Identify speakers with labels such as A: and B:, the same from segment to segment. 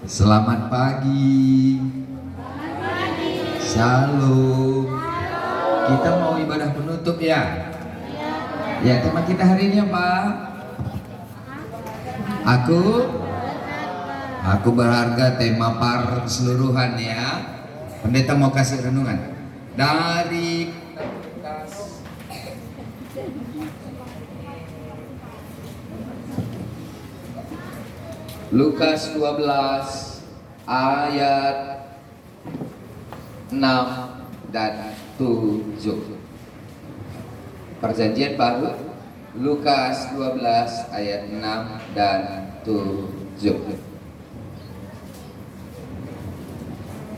A: Selamat pagi. Shalom. Kita mau ibadah penutup ya. Ya, tema kita hari ini apa? Aku berharga, tema par keseluruhan ya. Pendeta mau kasih renungan dari Lukas 12 ayat 6 dan 7. Perjanjian baru Lukas 12 ayat 6 dan 7.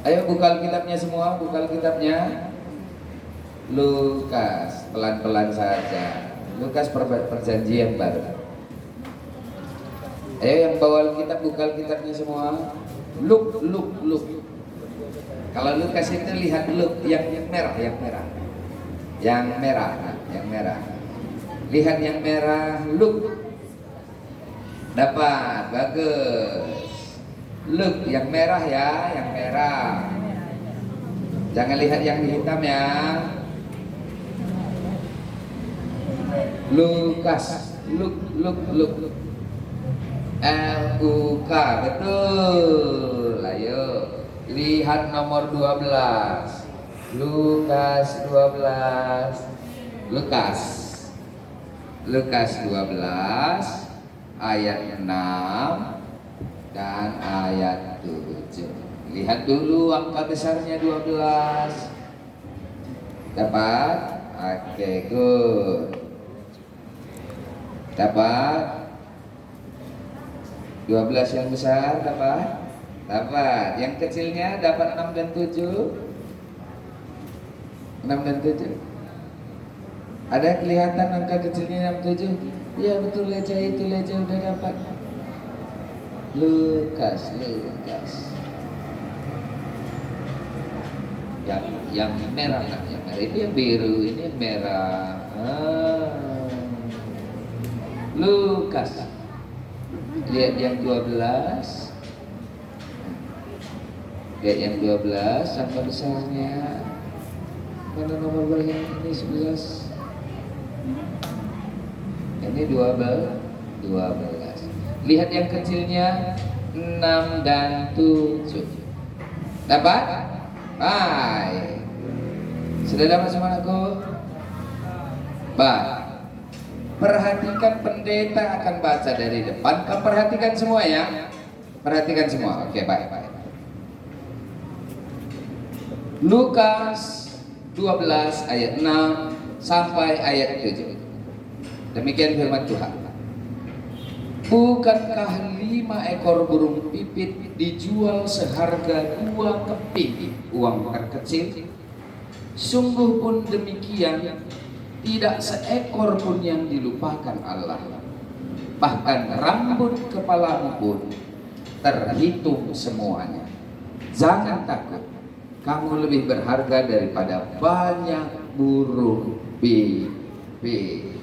A: Ayo buka kitabnya semua, buka kitabnya. Lukas, pelan-pelan saja. Lukas perjanjian baru. Ayo yang bawa kitab, buka kitabnya semua. Luk. Kalau Lukas itu lihat Luk yang merah. Lihat yang merah, Luk. Dapat, bagus. Luk yang merah ya, yang merah. Jangan lihat yang hitam ya. Lukas, Luk. LUK, betul. Ayo lihat nomor 12. Lukas 12. Lukas 12 ayat 6 dan ayat 7. Lihat dulu angka besarnya 12. Dapat? Oke, good. Dapat 12 yang besar dapat? Dapat. Yang kecilnya dapat 6 dan 7. 6 dan 7. Ada kelihatan angka kecilnya 6 7? Iya betul, leja udah dapat. Lukas. Yang merah lah, yang merah. Ini yang biru, ini yang merah. Lukas. Lihat yang 12. Lihat yang 12 angka besarnya. Mana nomor berapa ini? 11. Ini 12. Lihat yang kecilnya 6 dan 7. Dapat? Baik. Sudah dapat semua aku? Baik. Perhatikan, pendeta akan baca dari depan. Kamu perhatikan semua ya. Perhatikan semua. Oke, baik. Lukas 12 ayat 6 sampai ayat 7. Demikian firman Tuhan. Bukankah 5 ekor burung pipit dijual seharga 2 keping uang terkecil? Sungguh pun demikian, tidak seekor pun yang dilupakan Allah. Bahkan rambut kepalamu pun terhitung semuanya. Jangan takut, kamu lebih berharga daripada banyak burung pipit.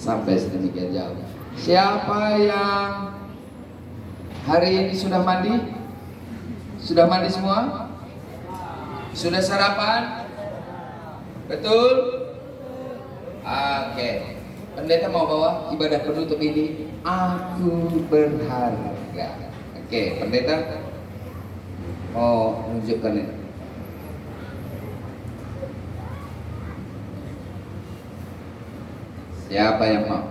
A: Sampai sedemikian jauh. Siapa yang hari ini sudah mandi? Sudah mandi semua? Sudah sarapan? Betul? Oke, pendeta mau bawa ibadah penutup ini. Aku berharga. Oke, pendeta mau menunjukkan ini. Siapa yang mau?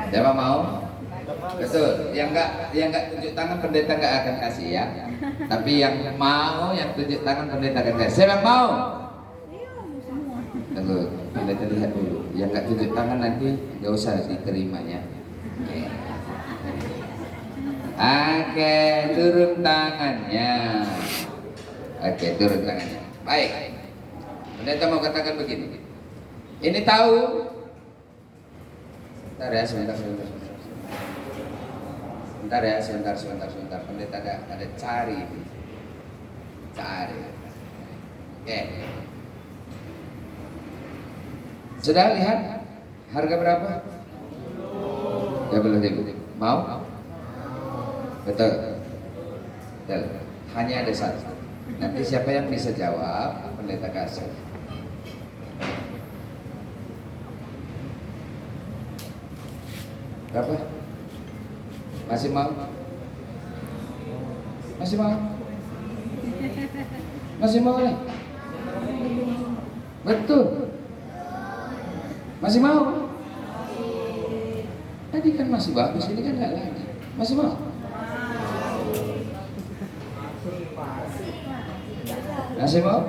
A: Siapa mau? Betul. Yang enggak tunjuk tangan pendeta enggak akan kasih ya. Tapi yang mau, yang tunjuk tangan pendeta akan kasih. Siapa yang mau? Tunggu, pendeta lihat dulu. Yang nggak tunjuk tangan nanti nggak usah diterimanya. Oke, turun tangannya. Oke, turun tangannya. Baik. Pendeta mau katakan begini. Ini tahu? Sebentar ya, sebentar. Pendeta ada cari. Oke. Sudah lihat harga berapa? Ya belum. Mau? Betul. Betul. Hanya ada satu. Nanti siapa yang bisa jawab, pendeta kasih. Berapa? Masih mau? Masih mau? Masih mau lah? Betul. Masih mau? Tadi kan masih bagus, ini kan nggak lagi. Masih mau? Masih mau?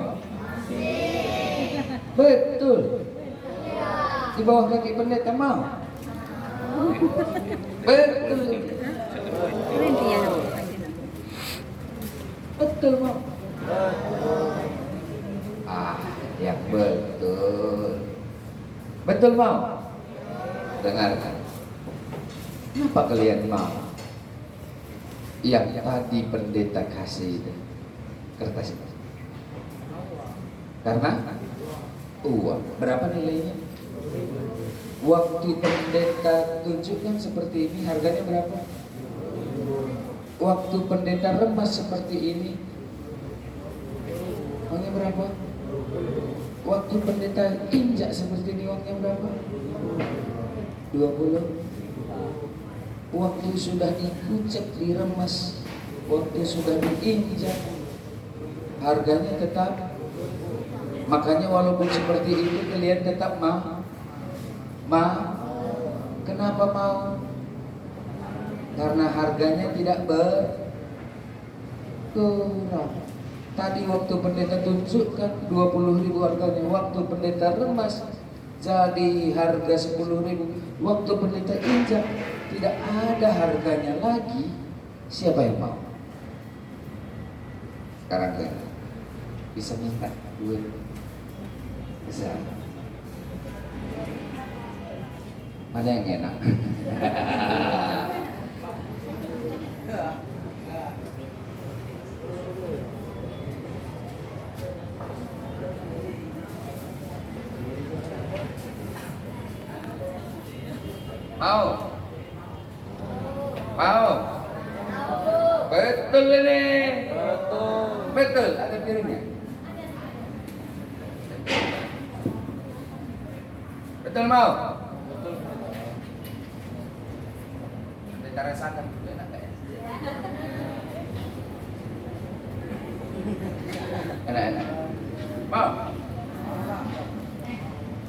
A: Betul. Di bawah kaki pendeta mau? Betul. Betul mau? Yang betul. Betul mau? Dengarkan. Kenapa kalian mau? Yang tadi pendeta kasih itu kertas itu. Karena uang. Berapa nilainya? Waktu pendeta tunjukkan seperti ini, harganya berapa? Waktu pendeta remas seperti ini, uangnya berapa? Waktu pendeta injak seperti ini, uangnya berapa? 20. Waktu sudah dikucek, diremas, waktu sudah diinjak, harganya tetap. Makanya walaupun seperti itu kalian tetap mau. Kenapa mau? Karena harganya tidak berkurang. Tadi waktu pendeta tunjukkan 20.000 harganya, waktu pendeta remas jadi harga 10.000, waktu pendeta injak tidak ada harganya lagi. Siapa yang mau? Sekarang kan bisa minta duit, bisa. Mana yang enak? Mau? Mau? Betul ini. Betul. Ada piringnya? Betul mau? Kita rasakan dulu, enak gak ya? Enak. Mau?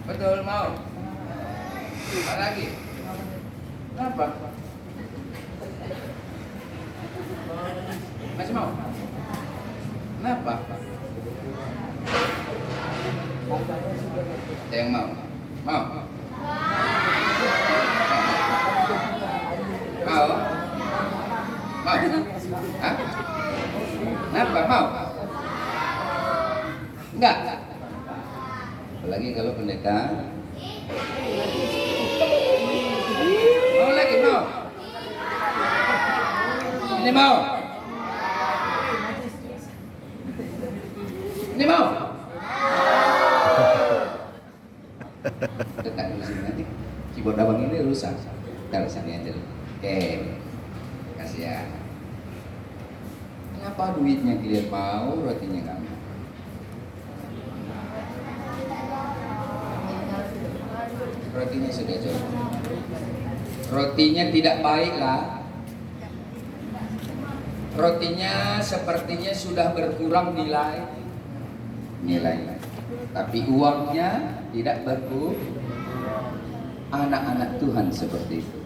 A: Betul mau? Apa lagi? Kenapa? Masih mau? Kenapa? Ada yang mau? Mau? Mau? Mau? Hah? Kenapa? Mau? Enggak? Apalagi kalau pendeta mau lagi, mau? Ini mau? Ini mau? Dekat dulu sini, nanti keyboard abang ini rusak. Taruh sini aja dulu. Oke, kasih ya. Kenapa duitnya kalian mau, rotinya nggak mau? Rotinya sudah jauh. Rotinya tidak baik lah. Rotinya sepertinya sudah berkurang nilai. Tapi uangnya tidak berkurang. Anak-anak Tuhan seperti itu.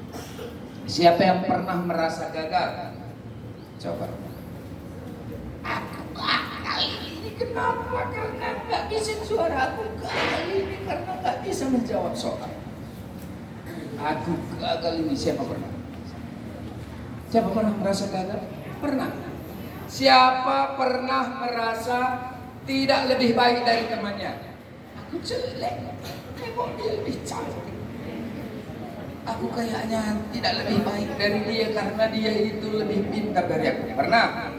A: Siapa yang pernah merasa gagal? Coba. Aku kali ini kenapa? Karena nggak bisa suara. Aku kali ini karena nggak bisa menjawab soal. Aku gagal ini. Siapa pernah? Siapa pernah merasa gagal? Pernah. Siapa pernah merasa tidak lebih baik dari temannya? Aku jelek, tengok dia lebih cantik. Aku kayaknya tidak lebih baik dari dia karena dia itu lebih pintar dari aku. Pernah?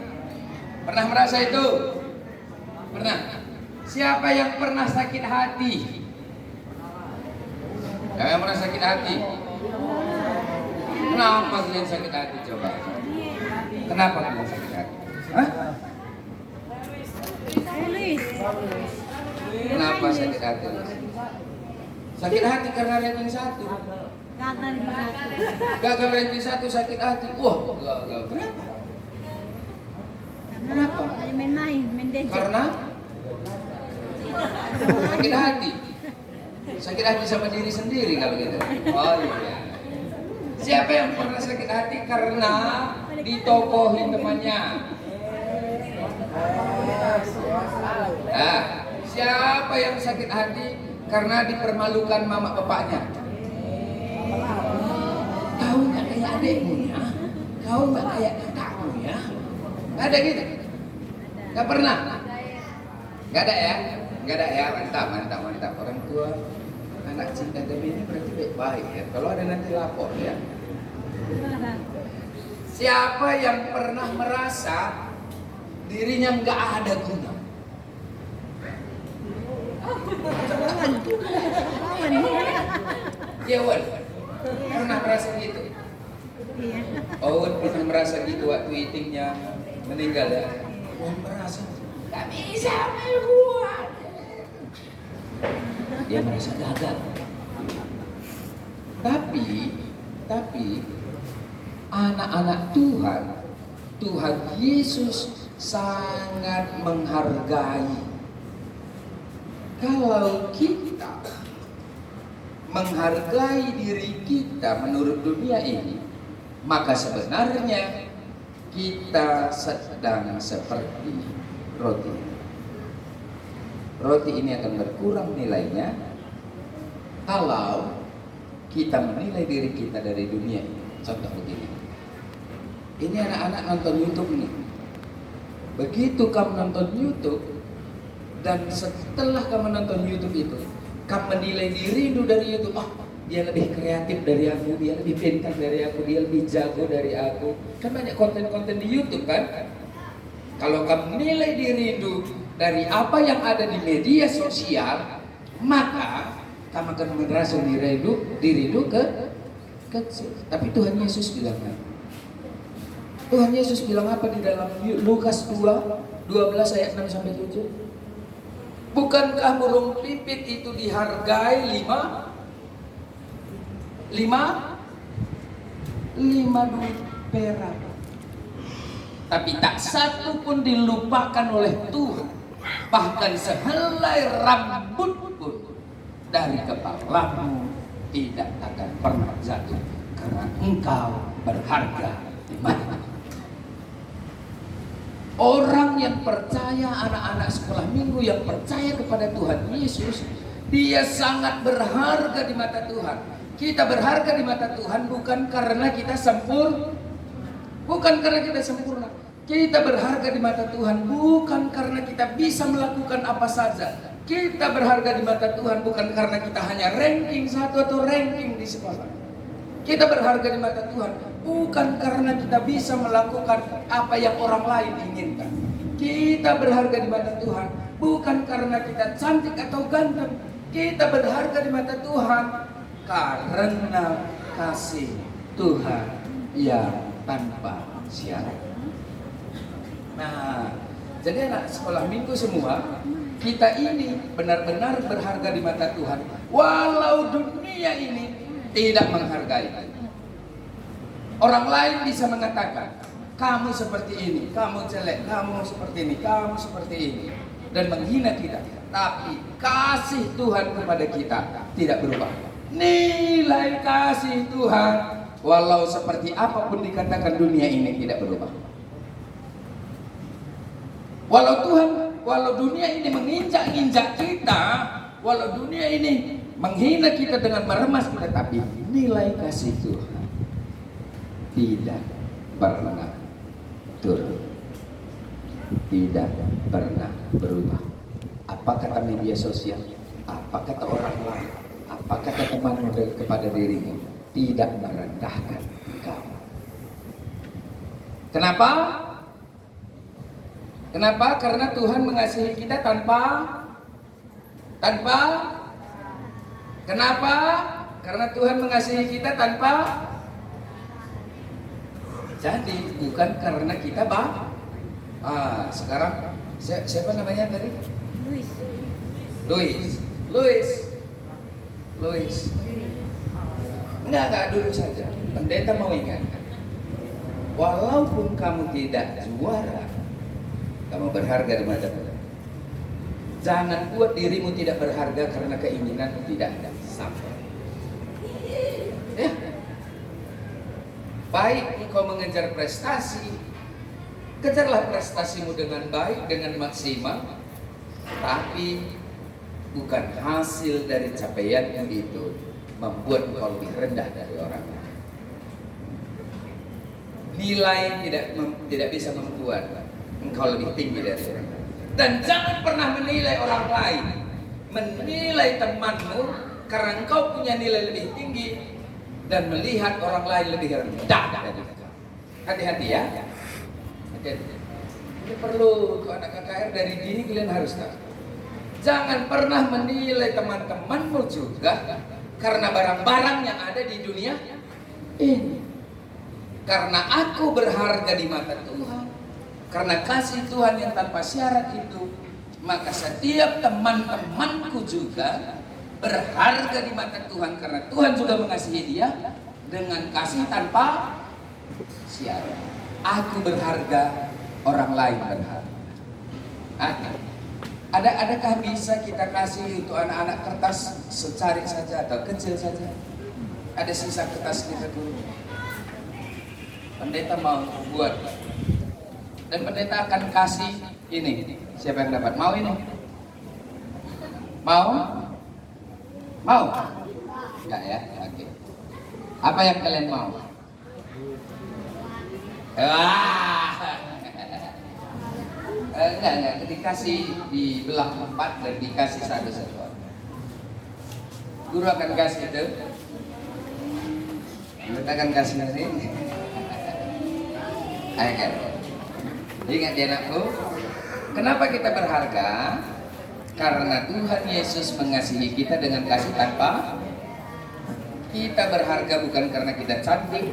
A: Pernah merasa itu? Pernah? Siapa yang pernah sakit hati? Siapa yang pernah sakit hati? Kenapa kalian sakit hati? Coba. Kenapa kamu sakit hati? Hah? Kenapa sakit hati? Sakit hati karena ranking 1. Gagal ranking 1 sakit hati. Wah, gagal. Kenapa? Karena sakit hati. Sakit hati sama diri sendiri kalau gitu. Oh iya. Siapa yang pernah sakit hati karena ditokohin temannya? Nah, siapa yang sakit hati karena dipermalukan mama bapaknya? Kau nggak kayak adekmu ya? Kau nggak kayak kakakmu ya? Nggak ada gitu? Nggak pernah? Nggak ada ya? Nggak ada ya? Mantap. Orang tua anak cinta demi ini berarti baik-baik ya. Kalau ada nanti lapor ya. Siapa yang pernah merasa dirinya nggak ada guna? Ya Wan, pernah merasa gitu? Wan pernah merasa gitu waktu itingnya meninggal ya? Wan merasa nggak bisa membuat. Dia merasa gagal. Tapi anak-anak Tuhan Yesus sangat menghargai. Kalau kita menghargai diri kita menurut dunia ini, maka sebenarnya kita sedang seperti roti. Roti ini akan berkurang nilainya kalau kita menilai diri kita dari dunia ini. Contoh begini, ini anak-anak nonton YouTube nih. Begitu kamu nonton YouTube dan setelah kamu nonton YouTube itu, kamu menilai dirimu dari YouTube. Oh, dia lebih kreatif dari aku, dia lebih pintar dari aku, dia lebih jago dari aku. Kan banyak konten-konten di YouTube kan. Kalau kamu nilai dirimu dari apa yang ada di media sosial, maka kamu akan merasa dirimu kecil. Tapi Tuhan Yesus bilang apa? Tuhan Yesus bilang apa di dalam Lukas 2:12 ayat 6 sampai 7? Bukankah burung pipit itu dihargai 5 duit perak? Tapi tak satu pun dilupakan oleh Tuhan. Bahkan sehelai rambut pun dari kepalamu tidak akan pernah jatuh, karena engkau berharga di mata. Orang yang percaya, anak-anak sekolah minggu yang percaya kepada Tuhan Yesus, dia sangat berharga di mata Tuhan. Kita berharga di mata Tuhan bukan karena kita sempurna. Kita berharga di mata Tuhan bukan karena kita bisa melakukan apa saja. Kita berharga di mata Tuhan bukan karena kita hanya ranking 1 atau ranking di sekolah. Kita berharga di mata Tuhan bukan karena kita bisa melakukan apa yang orang lain inginkan. Kita berharga di mata Tuhan bukan karena kita cantik atau ganteng. Kita berharga di mata Tuhan karena kasih Tuhan yang tanpa syarat. Nah, jadi anak sekolah minggu semua, kita ini benar-benar berharga di mata Tuhan, walau dunia ini tidak menghargai. Orang lain bisa mengatakan, kamu seperti ini, kamu jelek, kamu seperti ini, kamu seperti ini, dan menghina kita. Tapi kasih Tuhan kepada kita tidak berubah. Nilai kasih Tuhan, walau seperti apapun dikatakan dunia ini tidak berubah. Walau dunia ini menginjak-injak kita, walau dunia ini menghina kita dengan meremas kita, tapi nilai kasih Tuhan tidak pernah turun, tidak pernah berubah. Apa kata media sosial, apa kata orang lain, apa kata temanmu kepada dirimu, tidak merendahkan engkau. Kenapa? Karena Tuhan mengasihi kita tanpa Kenapa? Karena Tuhan mengasihi kita tanpa Jadi bukan karena kita sekarang siapa namanya tadi? Louis. Enggak dulu saja. Pendeta mau ingatkan, walaupun kamu tidak juara, kamu berharga di mata Tuhan. Jangan buat dirimu tidak berharga karena keinginanmu tidak ada sampai. Ya. Baik engkau mengejar prestasi, kejarlah prestasimu dengan baik, dengan maksimal, tapi bukan hasil dari capaianmu itu membuat engkau lebih rendah dari orang lain. Nilai tidak bisa membuat engkau lebih tinggi dari orang lain. Dan jangan pernah menilai orang lain, menilai temanmu karena engkau punya nilai lebih tinggi dan melihat orang lain lebih rendah dari engkau. Hati-hati ya. Hati-hati. Ini perlu untuk anak KKR dari dini kalian harus tahu. Jangan pernah menilai teman-temanmu juga karena barang-barang yang ada di dunia ini. Karena aku berharga di mata Tuhan, karena kasih Tuhan yang tanpa syarat itu, maka setiap teman-temanku juga berharga di mata Tuhan karena Tuhan juga mengasihi dia dengan kasih tanpa syarat. Aku berharga, orang lain berharga. Adakah bisa kita kasih untuk anak-anak kertas secari saja atau kecil saja? Ada sisa kertas kita dulu. Pendeta mau buat, dan pendeta akan kasih ini. Siapa yang dapat? Mau ini? Mau? Enggak ya? Oke. Apa yang kalian mau? Enggak, dikasih di belah 4 dan dikasih satu-satu. Guru akan kasih itu. Kita akan kasih ini. Ayo, ingat ya anakku, kenapa kita berharga? Karena Tuhan Yesus mengasihi kita dengan kasih tanpa. Kita berharga bukan karena kita cantik.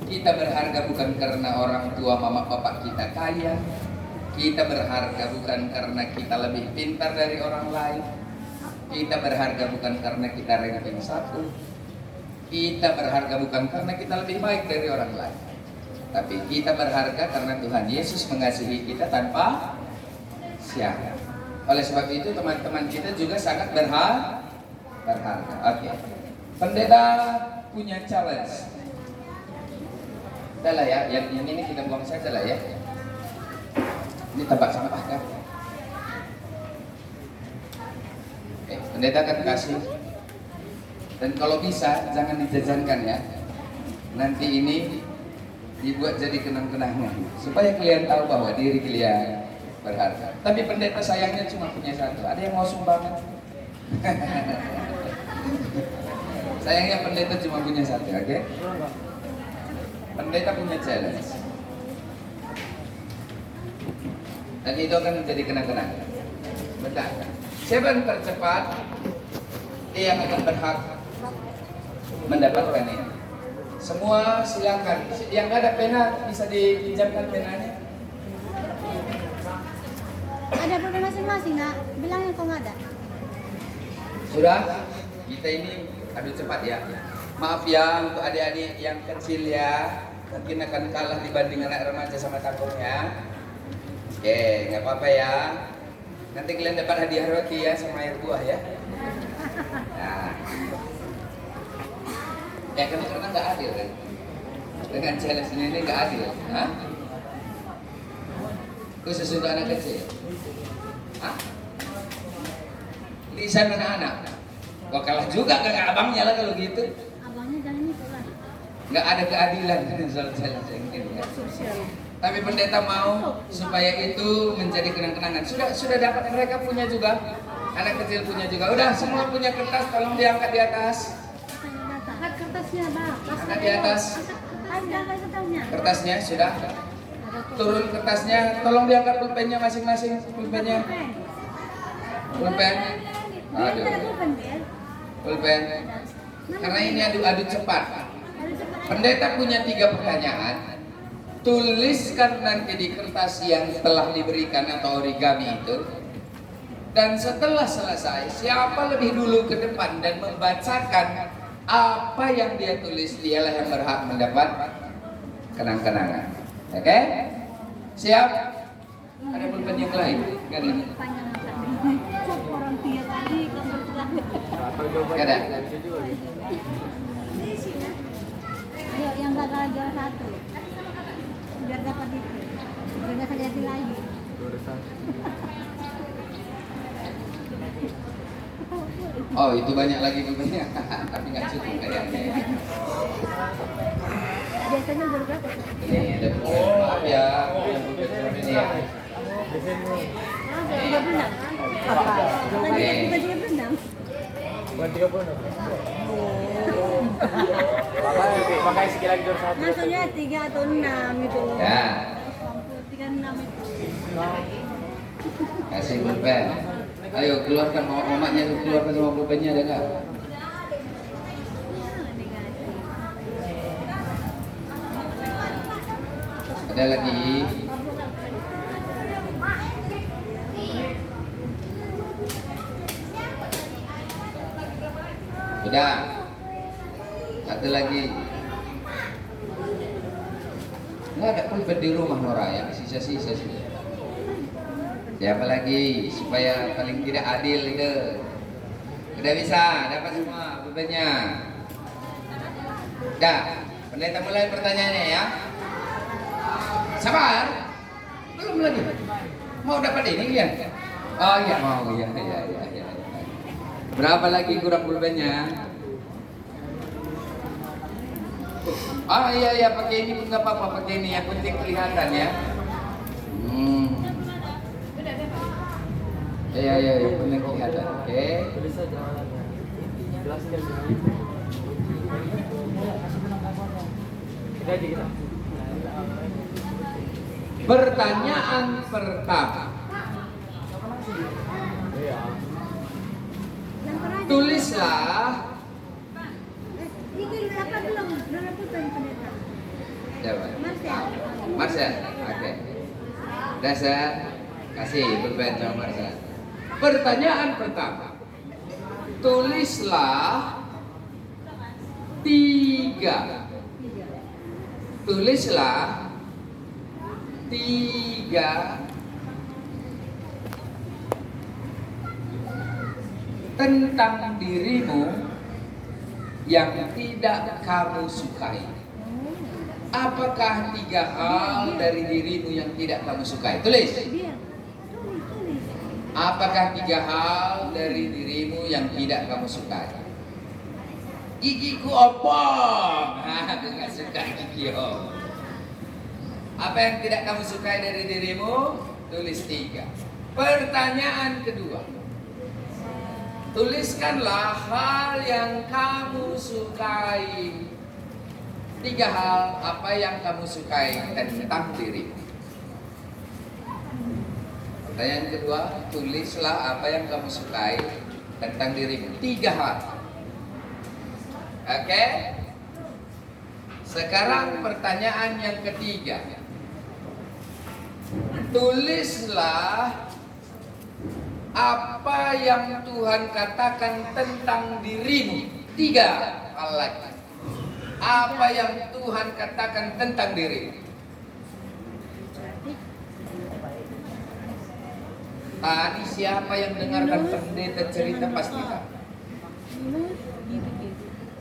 A: Kita berharga bukan karena orang tua mama bapak kita kaya. Kita berharga bukan karena kita lebih pintar dari orang lain. Kita berharga bukan karena kita ranking 1. Kita berharga bukan karena kita lebih baik dari orang lain. Tapi kita berharga karena Tuhan Yesus mengasihi kita tanpa syarat. Oleh sebab itu teman-teman kita juga sangat berharga. Oke. Pendeta punya challenge. Adalah ya, yang ini kita buang saja lah ya. Ini tempat sampah kan? Pendeta akan kasih. Dan kalau bisa jangan dijajankan ya. Nanti ini dibuat jadi kenang-kenangan supaya kalian tahu bahwa diri kalian berharga. Tapi pendeta sayangnya cuma punya satu. Ada yang mau sumbangan? Sayangnya pendeta cuma punya satu, oke? Pendeta punya challenge. Dan itu akan menjadi kenang-kenangan. Betul. Siapa yang tercepat, dia yang akan berhak mendapatkan ini. Semua silakan. Yang ada pena bisa dipinjamkan penanya.
B: Ada pulpen masing-masing, nak. Bilangin kok nggak ada.
A: Sudah. Kita ini adu cepat ya. Maaf ya untuk adik-adik yang kecil ya. Mungkin akan kalah dibanding anak remaja sama tangkungnya. Oke, nggak apa-apa ya. Nanti kalian dapat hadiah roti ya sama air buah ya. Nah. Ya karena nggak adil kan. Dengan challenge ini nggak adil. Hah? Khusus untuk anak kecil. Hah? Lisan anak-anak. Wah kalah juga kakak abangnya lah kalau gitu.
B: Abangnya jangan itu lah.
A: Nggak ada keadilan soal challenge ini. Tapi pendeta mau supaya itu menjadi kenang-kenangan. Sudah dapat, mereka punya juga. Anak kecil punya juga. Udah semua punya kertas, tolong diangkat di atas.
B: Angkat kertasnya, Bang.
A: Angkat di atas.
B: Ada kertasnya.
A: Kertasnya sudah. Turun kertasnya, tolong diangkat pulpennya masing-masing. Pulpennya. Pulpen. Aduh. Pulpen. Karena ini adu cepat. Pendeta punya 3 pertanyaan. tuliskan nanti di kertas yang telah diberikan atau origami itu. Dan setelah selesai, siapa lebih dulu ke depan dan membacakan apa yang dia tulis, dialah yang berhak mendapat kenang-kenangan. Oke? Siap? Ada pulpen yang lain? Enggak ada.
B: Panjang orang tia tadi kebetulan.
A: Enggak ada.
B: Ayo yang gagal juara 1. Biar dapat itu. Biar nggak terjadi lagi.
A: Oh, itu banyak lagi pulpennya. Tapi nggak cukup kayaknya.
B: Biasanya berapa?
A: Ini ada pulpen. Maaf ya, ada pulpen ini ya.
B: Tiga berenang. Bukan tiga berenang.
C: Bukan 36. Makanya sekali lagi juara 1.
B: Maksudnya 3 atau 6 gitu.
A: Ya,
B: 36 itu.
A: kasih pulpen. Ayo keluarkan mamanya, keluarkan semua pulpennya, ada nggak? Ada lagi? Sudah. Satu lagi. Nggak ada pulpen di rumah Nora ya, sisa-sisa sih. Siapa lagi supaya paling tidak adil itu? Udah bisa, dapat semua pulpennya. Dah, pendeta mulai pertanyaannya ya. Sabar, belum lagi. Mau dapat ini ya? Oh iya mau, iya. Berapa lagi kurang pulpennya? Ah iya pakai ini pun nggak apa-apa, pakai ini yang penting kelihatan ya. Iya yang penting kelihatan. Oke.
C: Tulis saja awalnya. Jelaskan. Kita aja kita.
A: Pertanyaan pertama.
C: Iya.
A: Tulislah.
B: Ini apa belum? Belum rebutan pendeta.
A: Siapa?
B: Marcel.
A: Marcel. Oke. Dasar kasih pulpen sama Marcel. Pertanyaan pertama. Tulislah 3. Tulislah 3 tentang dirimu yang tidak kamu sukai. Apakah 3 hal dari dirimu yang tidak kamu sukai? Tulis.
B: Biar. Tulis.
A: Apakah 3 hal dari dirimu yang tidak kamu sukai? Gigiku opong. Aku nggak suka gigi om. Apa yang tidak kamu sukai dari dirimu? Tulis 3. Pertanyaan kedua. Tuliskanlah hal yang kamu sukai. 3 hal apa yang kamu sukai tentang dirimu. Pertanyaan kedua, tulislah apa yang kamu sukai tentang dirimu. 3 hal. Oke? Sekarang pertanyaan yang ketiga. Tulislah apa yang Tuhan katakan tentang dirimu. 3 hal lagi. Apa yang Tuhan katakan tentang dirimu. Tadi siapa yang dengarkan pendeta cerita pasti tahu.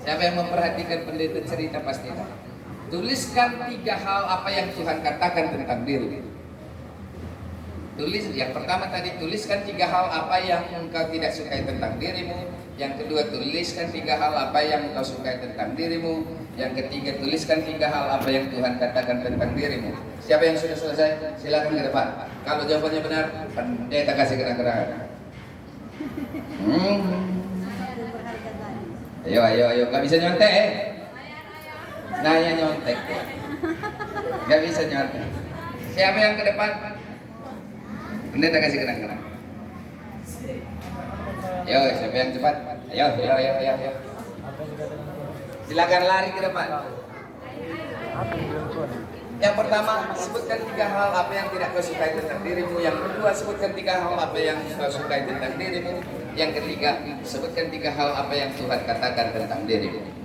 A: Siapa yang memperhatikan pendeta cerita pasti tahu. Tuliskan 3 hal apa yang Tuhan katakan tentang diri. Tulis yang pertama tadi, tuliskan 3 hal apa yang engkau tidak sukai tentang dirimu. Yang kedua, tuliskan 3 hal apa yang engkau sukai tentang dirimu. Yang ketiga, tuliskan 3 hal apa yang Tuhan katakan tentang dirimu. Siapa yang sudah selesai? Silakan ke depan. Kalau jawabannya benar, pendeta kasih kenang-kenangan. Ayo, gak bisa nyontek Nanya nyontek. Gak bisa nyontek. Siapa yang ke depan? Pendeta kasih kenang-kenang. Ayo, siapa yang cepat? Ayo. Silakan lari ke depan.
C: Apa yang belum keluar?
A: Yang pertama, sebutkan 3 hal apa yang tidak kau sukai tentang dirimu. Yang kedua, sebutkan 3 hal apa yang kau sukai tentang dirimu. Yang ketiga, sebutkan 3 hal apa yang Tuhan katakan tentang dirimu.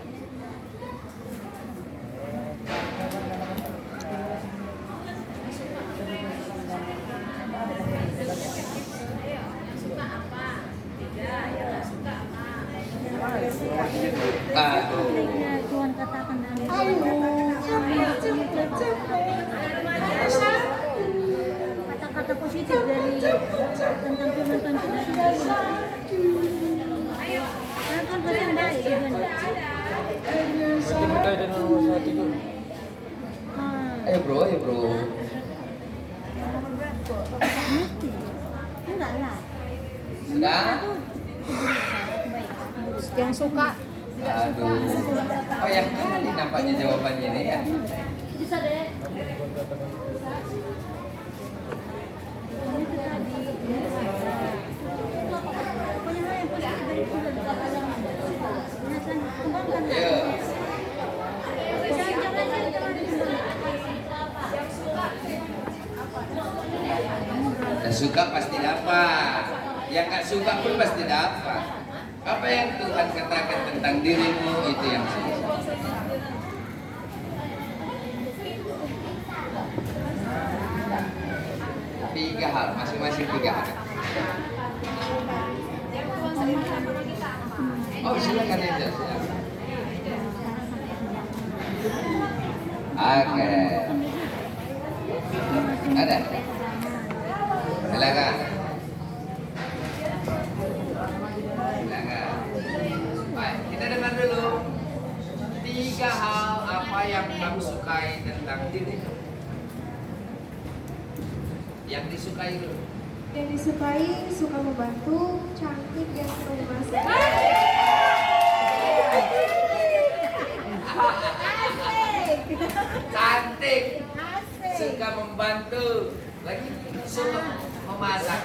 A: Aduh.
B: Tuhan katakan kata-kata positif dari tentang Tuhan kan karena Tuhan pasti yang baik Tuhan.
C: Berarti berkait dengan nomor 1 itu.
A: Ayo bro.
B: Mesti enggak lah.
A: Sudah?
B: Yang suka
A: Aduh. Oh ya, kali nampaknya jawabannya ini ya.
B: bisa deh.
A: Ayo. Yang suka pasti dapat. Yang gak suka pun pasti dapat. Apa yang Tuhan katakan tentang dirimu itu yang susah. Tiga hal, masing-masing 3 hal. Oh silakan aja. Oke. Ada. Silakan. Baik, kita dengar dulu 3 hal apa yang kamu sukai tentang diri. Yang disukai dulu.
D: Yang disukai, suka membantu, cantik dan suka memasak.
A: Cantik, suka membantu, lagi suka memasak.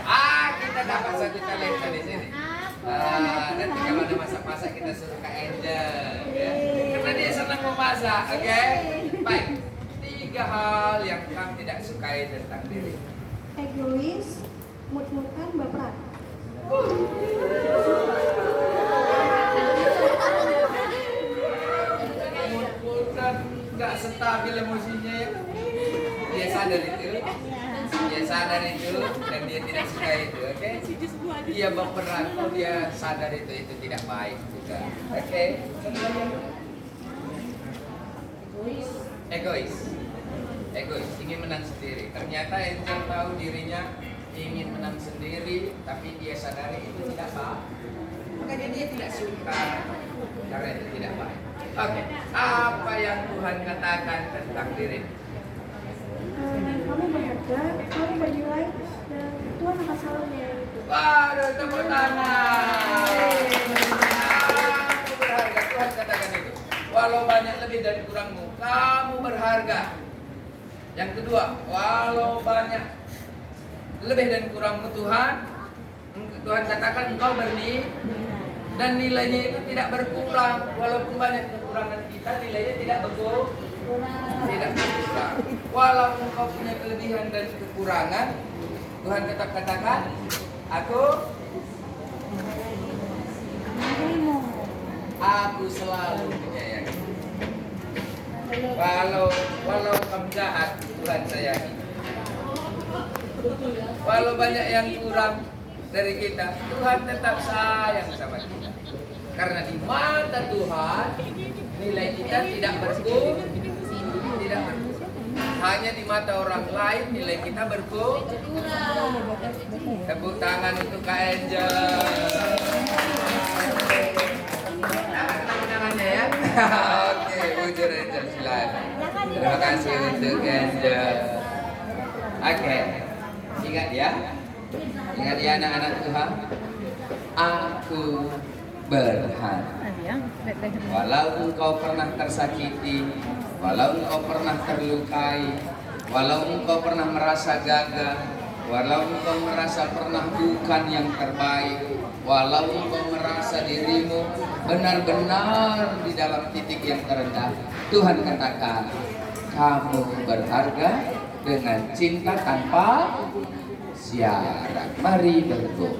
A: Kita dapat satu talenta di sini. Nanti kalau ada masak-masak kita suruh Kak Angel, ya. Karena dia senang memasak, oke? Baik, 3 hal yang kamu tidak sukai tentang diri.
D: Egois, mut-mutan, baperan.
A: Bukan nggak stabil emosinya ya. Dia sadar itu dan dia tidak suka itu, oke? Dia berperan, dia sadar itu tidak baik juga, oke? Egois, ingin menang sendiri. Ternyata Angel tahu dirinya ingin menang sendiri, tapi dia sadari itu tidak baik. Makanya dia tidak suka karena itu tidak baik. Oke, apa yang Tuhan katakan tentang diri?
D: Kamu berharga, kamu bernilai, dan Tuhan akan selalu menyayangi itu.
A: Waduh, tepuk tangan. Kamu berharga, Tuhan katakan itu. Walau banyak lebih dan kurangmu, kamu berharga. Yang kedua, walau banyak lebih dan kurangmu Tuhan katakan engkau bernilai dan nilainya itu tidak berkurang. Walaupun banyak kekurangan kita, nilainya tidak berkurang. Walau engkau punya kelebihan dan kekurangan, Tuhan tetap katakan, aku selalu menyayangi. Walau kamu jahat, Tuhan sayangi. Walau banyak yang kurang dari kita, Tuhan tetap sayang sama kita. Karena di mata Tuhan, nilai kita tidak berkurang. Hanya di mata orang lain nilai kita berkurang. Tepuk tangan untuk Kak Angel. Tangannya ya. Oke, bujur Angel silakan. Terima kasih untuk Angel. Oke, ingat ya anak-anak Tuhan. Aku berharga. Walau engkau pernah tersakiti, walau engkau pernah terlukai, walau engkau pernah merasa gagal, walau engkau merasa pernah bukan yang terbaik, walau engkau merasa dirimu benar-benar di dalam titik yang terendah, Tuhan katakan, kamu berharga dengan cinta tanpa syarat. Mari berdoa.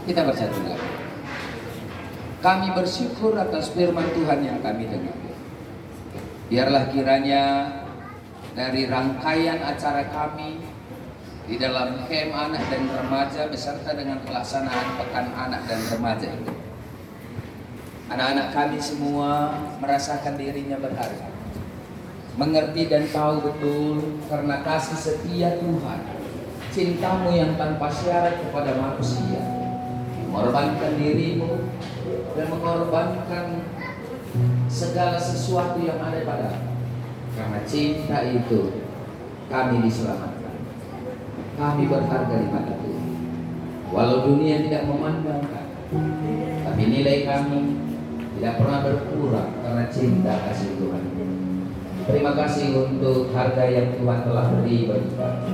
A: Kita bersatu lagi. Kami bersyukur atas firman Tuhan yang kami dengar. Biarlah kiranya dari rangkaian acara kami di dalam camp anak dan remaja beserta dengan pelaksanaan pekan anak dan remaja itu, anak-anak kami semua merasakan dirinya berharga, mengerti dan tahu betul karena kasih setia Tuhan, cintamu yang tanpa syarat kepada manusia, mengorbankan dirimu dan mengorbankan segala sesuatu yang ada padamu. Karena cinta itu kami diselamatkan. Kami berharga di mata Tuhan. Walau dunia tidak memandangkan, tapi nilai kami tidak pernah berkurang karena cinta kasih Tuhan. Terima kasih untuk harga yang Tuhan telah beri bagi kami.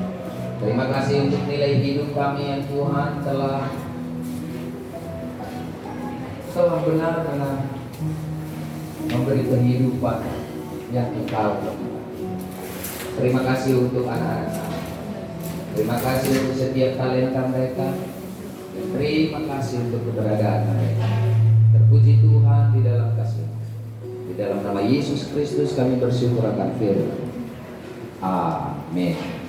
A: Terima kasih untuk nilai hidup kami yang Tuhan telah benar-benar memberi kehidupan yang kekal. Terima kasih untuk anak-anak kami. Terima kasih untuk setiap talenta mereka. Terima kasih untuk keberadaan mereka. Terpuji Tuhan di dalam kasih. Di dalam nama Yesus Kristus kami bersyukur akan firman. Amin.